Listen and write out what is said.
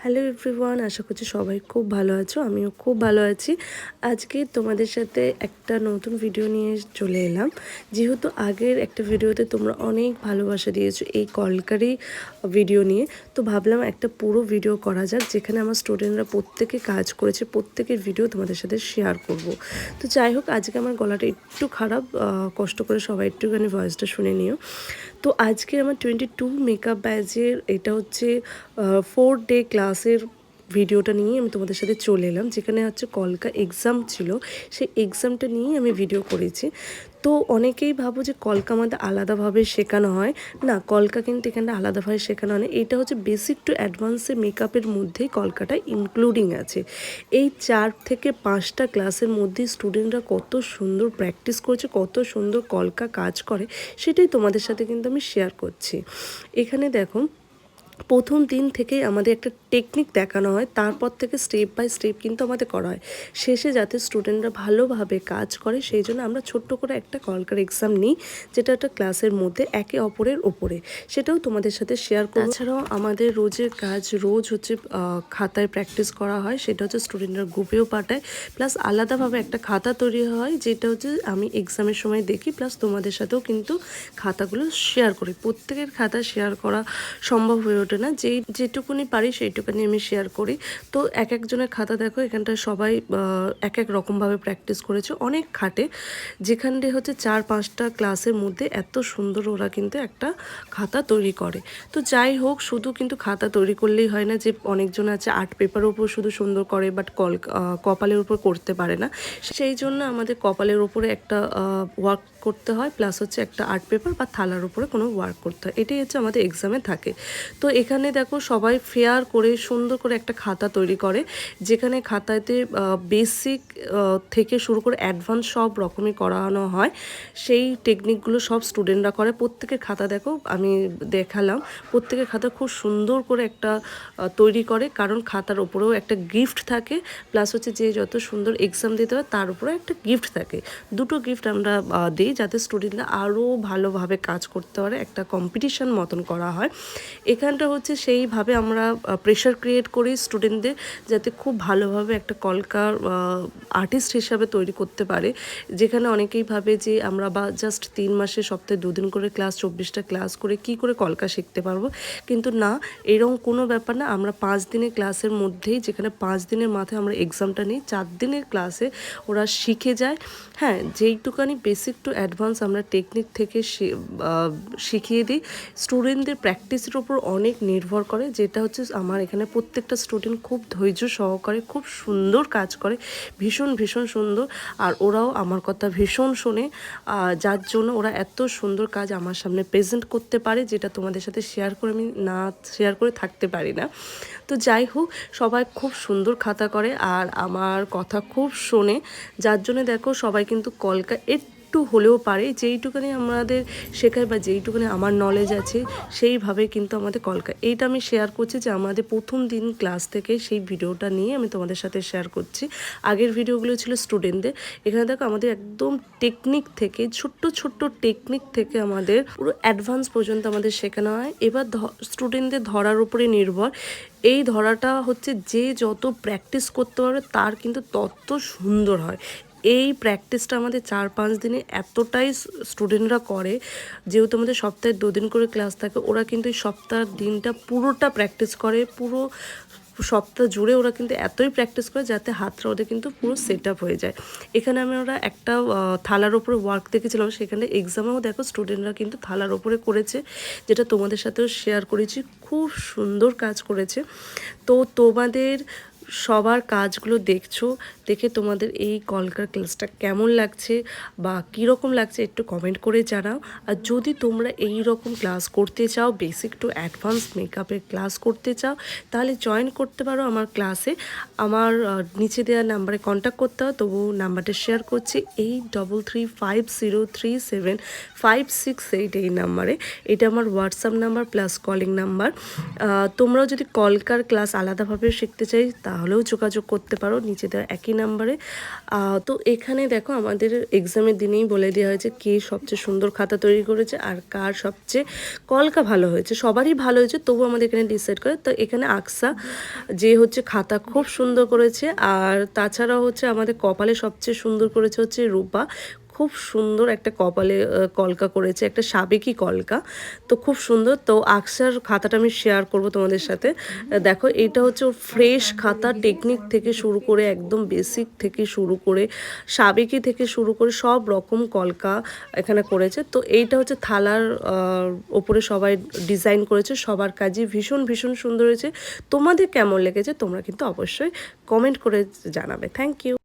Hello everyone, আশা করছি সবাই খুব ভালো আছো। আমিও খুব ভালো আছি। আজকে তোমাদের সাথে একটা নতুন ভিডিও নিয়ে চলে এলাম। যেহেতু আগের একটা ভিডিওতে তোমরা অনেক ভালোবাসা দিয়েছো এই কলকারি ভিডিও নিয়ে, তো ভাবলাম একটা পুরো ভিডিও করা যাক যেখানে আমার স্টুডেন্টরা প্রত্যেকে কাজ করেছে, প্রত্যেকের ভিডিও তোমাদের সাথে শেয়ার করব। তো যাই হোক, আজকে আমার গলাটা একটু খারাপ, কষ্ট করে সবাই একটুখানি ভয়েসটা শুনে নিও। তো আজকে আমার 22 মেকআপ ব্যাচের এটা হচ্ছে 4 ডে ক্লাসের ভিডিওটা নিয়ে আমি তোমাদের সাথে চলে এলাম, যেখানে হচ্ছে কলকা এক্সাম ছিল। সেই এক্সামটা নিয়েই আমি ভিডিও করেছি। তো অনেকেই ভাবো যে কলকা আমাদের আলাদাভাবে শেখানো হয়। না, কলকা কিন্তু এখানে আলাদাভাবে শেখানো হয় না। এটা হচ্ছে বেসিক টু অ্যাডভান্সে মেকআপের মধ্যেই কলকাটা ইনক্লুডিং আছে। এই 4 থেকে 5টা ক্লাসের মধ্যে স্টুডেন্টরা কত সুন্দর প্র্যাকটিস করছে, কত সুন্দর কলকা কাজ করে, সেটাই তোমাদের সাথে কিন্তু আমি শেয়ার করছি। এখানে দেখো, প্রথম দিন থেকেই আমাদের একটা টেকনিক দেখানো হয়, তারপর থেকে স্টেপ বাই স্টেপ কিন্তু আমাদের করা হয়। শেষে যাতে স্টুডেন্টরা ভালোভাবে কাজ করে, সেই জন্য আমরা ছোট্ট করে একটা কলকার এক্সাম নিই, যেটা একটা ক্লাসের মধ্যে একে অপরের ওপরে, সেটাও তোমাদের সাথে শেয়ার করব। তাছাড়াও আমাদের রোজের কাজ রোজ হচ্ছে খাতায় প্র্যাকটিস করা হয়, সেটা হচ্ছে স্টুডেন্টরা গ্রুপেও পাঠায়, প্লাস আলাদাভাবে একটা খাতা তৈরি হয়, যেটা হচ্ছে আমি এক্সামের সময় দেখি, প্লাস তোমাদের সাথেও কিন্তু খাতাগুলো শেয়ার করি। প্রত্যেকের খাতা শেয়ার করা সম্ভব হয়ে ওঠে না, যেটুকুনি পারি সেইটুকুনি আমি শেয়ার করি। তো এক একজনের খাতা দেখো, এখানটায় সবাই এক এক রকমভাবে প্র্যাকটিস করেছে, অনেক খাটে। যেখানে হচ্ছে 4-5টা ক্লাসের মধ্যে এত সুন্দর ওরা কিন্তু একটা খাতা তৈরি করে। তো যাই হোক, শুধু কিন্তু খাতা তৈরি করলেই হয় না, যে অনেকজন আছে আর্ট পেপারের উপর শুধু সুন্দর করে, বাট কপালের উপর করতে পারে না। সেই জন্য আমাদের কপালের উপরে একটা ওয়ার্ক করতে হয়, প্লাস হচ্ছে একটা আর্ট পেপার বা থালার উপরে কোনো ওয়ার্ক করতে হয়। এটাই হচ্ছে আমাদের এক্সামে থাকে। তো এখানে দেখো, সবাই ফেয়ার করে সুন্দর করে একটা খাতা তৈরি করে, যেখানে খাতাতে বেসিক থেকে শুরু করে অ্যাডভান্স সব রকমই করানো হয়। সেই টেকনিকগুলো সব স্টুডেন্টরা করে। প্রত্যেকের খাতা দেখো, আমি দেখালাম, প্রত্যেকের খাতা খুব সুন্দর করে একটা তৈরি করে, কারণ খাতার ওপরেও একটা গিফট থাকে, প্লাস হচ্ছে যে যত সুন্দর এক্সাম দিতে হয় তার উপরে একটা গিফট থাকে। দুটো গিফট আমরা দিই, যাতে স্টুডেন্টরা আরও ভালোভাবে কাজ করতে পারে, একটা কম্পিটিশন মতন করা হয়। এখানটা হচ্ছে সেইভাবে আমরা প্রেশার ক্রিয়েট করি স্টুডেন্টদের, যাতে খুব ভালোভাবে একটা কলকার আর্টিস্ট হিসাবে তৈরি করতে পারে। যেখানে অনেকেই ভাবে যে আমরা জাস্ট 3 মাসে সপ্তাহে 2 দিন করে ক্লাস, 24টা ক্লাস করে কি করে কলকা শিখতে পারবো, কিন্তু না, এরকম কোনো ব্যাপার না। আমরা 5 দিনের ক্লাসের মধ্যেই, যেখানে 5 দিনের মাথায় আমরা এক্সামটা নিই, 4 দিনের ক্লাসে ওরা শিখে যায়। হ্যাঁ, যেইটুকানি বেসিক টু অ্যাডভান্স আমরা টেকনিক থেকে শিখিয়ে দিই। স্টুডেন্টদের প্র্যাকটিসের উপর অনেক নির্ভর করে, যেটা হচ্ছে আমার এখানে প্রত্যেকটা স্টুডেন্ট খুব ধৈর্য সহকারে খুব সুন্দর কাজ করে, ভীষণ ভীষণ সুন্দর। আর ওরাও আমার কথা ভীষণ শোনে, যার জন্য ওরা এত সুন্দর কাজ আমার সামনে প্রেজেন্ট করতে পারে, যেটা তোমাদের সাথে শেয়ার করে আমি না শেয়ার করে থাকতে পারি না। তো যাই হোক, সবাই খুব সুন্দর খাতা করে আর আমার কথা খুব শোনে, যার জন্য দেখো সবাই কিন্তু কলকা একটু হলেও পারে। যেইটুকুনি আমাদের শেখায় বা যেইটুকুনি আমার নলেজ আছে, সেইভাবে কিন্তু আমাদের কলকা। এইটা আমি শেয়ার করছি যে আমাদের প্রথম দিন ক্লাস থেকে সেই ভিডিওটা নিয়ে আমি তোমাদের সাথে শেয়ার করছি। আগের ভিডিওগুলো ছিল স্টুডেন্টদের। এখানে দেখো আমাদের একদম টেকনিক থেকে, ছোট্ট ছোট্ট টেকনিক থেকে আমাদের পুরো অ্যাডভান্স পর্যন্ত আমাদের শেখানো হয়। এবার স্টুডেন্টদের ধরার উপরে নির্ভর। এই ধরাটা হচ্ছে যে যত প্র্যাকটিস করতে পারবে তার কিন্তু তত সুন্দর হয়। এই প্র্যাকটিসটা আমাদের 4-5 দিনে এতটাই স্টুডেন্টরা করে, যেহেতু আমাদের সপ্তাহে 2 দিন করে ক্লাস থাকে, ওরা কিন্তু এই সপ্তাহের দিনটা পুরোটা প্র্যাকটিস করে। পুরো সপ্তাহ জুড়ে ওরা কিন্তু এতই প্র্যাকটিস করে, যাতে হাতটা ওদের কিন্তু পুরো সেট আপ হয়ে যায়। এখানে আমি ওরা একটা থালার ওপরে ওয়ার্ক দেখেছিলাম, সেখানে এক্সামেও দেখো স্টুডেন্টরা কিন্তু থালার ওপরে করেছে, যেটা তোমাদের সাথেও শেয়ার করেছি। খুব সুন্দর কাজ করেছে। তো তোমাদের সবার কাজগুলো দেখছো, দেখে তোমাদের এই কলকার ক্লাসটা কেমন লাগছে বা কীরকম লাগছে একটু কমেন্ট করে জানাও। আর যদি তোমরা এই রকম ক্লাস করতে চাও, বেসিক টু অ্যাডভান্স মেকআপের ক্লাস করতে চাও, তাহলে জয়েন করতে পারো আমার ক্লাসে। আমার নিচে দেওয়া নাম্বারে কন্ট্যাক্ট করতে হয়, তবু নাম্বারটা শেয়ার করছি 8335037568 এই নাম্বারে। এটা আমার WhatsApp number plus calling number. তোমরাও যদি কলকার ক্লাস আলাদাভাবে শিখতে চাই, তাহলে তাহলেও যোগাযোগ করতে পারো নিচে দেওয়া একই নাম্বারে। তো এখানে দেখো আমাদের এক্সামের দিনেই বলে দেওয়া হয়েছে কে সবচেয়ে সুন্দর খাতা তৈরি করেছে আর কার সবচেয়ে কলকা ভালো হয়েছে। সবারই ভালো হয়েছে, তবু আমাদের এখানে ডিসাইড করে। তো এখানে আকসা যে হচ্ছে খাতা খুব সুন্দর করেছে, আর তাছাড়াও হচ্ছে আমাদের কপালে সবচেয়ে সুন্দর করেছে হচ্ছে রূপা। খুব সুন্দর একটা কপালে কলকা করেছে, একটা সাবেকি কলকা, তো খুব সুন্দর। তো আকসার খাতাটা আমি শেয়ার করব তোমাদের সাথে। দেখো এটা হচ্ছে ফ্রেশ খাতা, টেকনিক থেকে শুরু করে একদম বেসিক থেকে শুরু করে সাবেকি থেকে শুরু করে সব রকম কলকা এখানে করেছে। তো এইটা হচ্ছে থালার ওপরে সবাই ডিজাইন করেছে, সবার কাজই ভীষণ ভীষণ সুন্দর হয়েছে। তোমাদের কেমন লেগেছে তোমরা কিন্তু অবশ্যই কমেন্ট করে জানাবে। Thank you.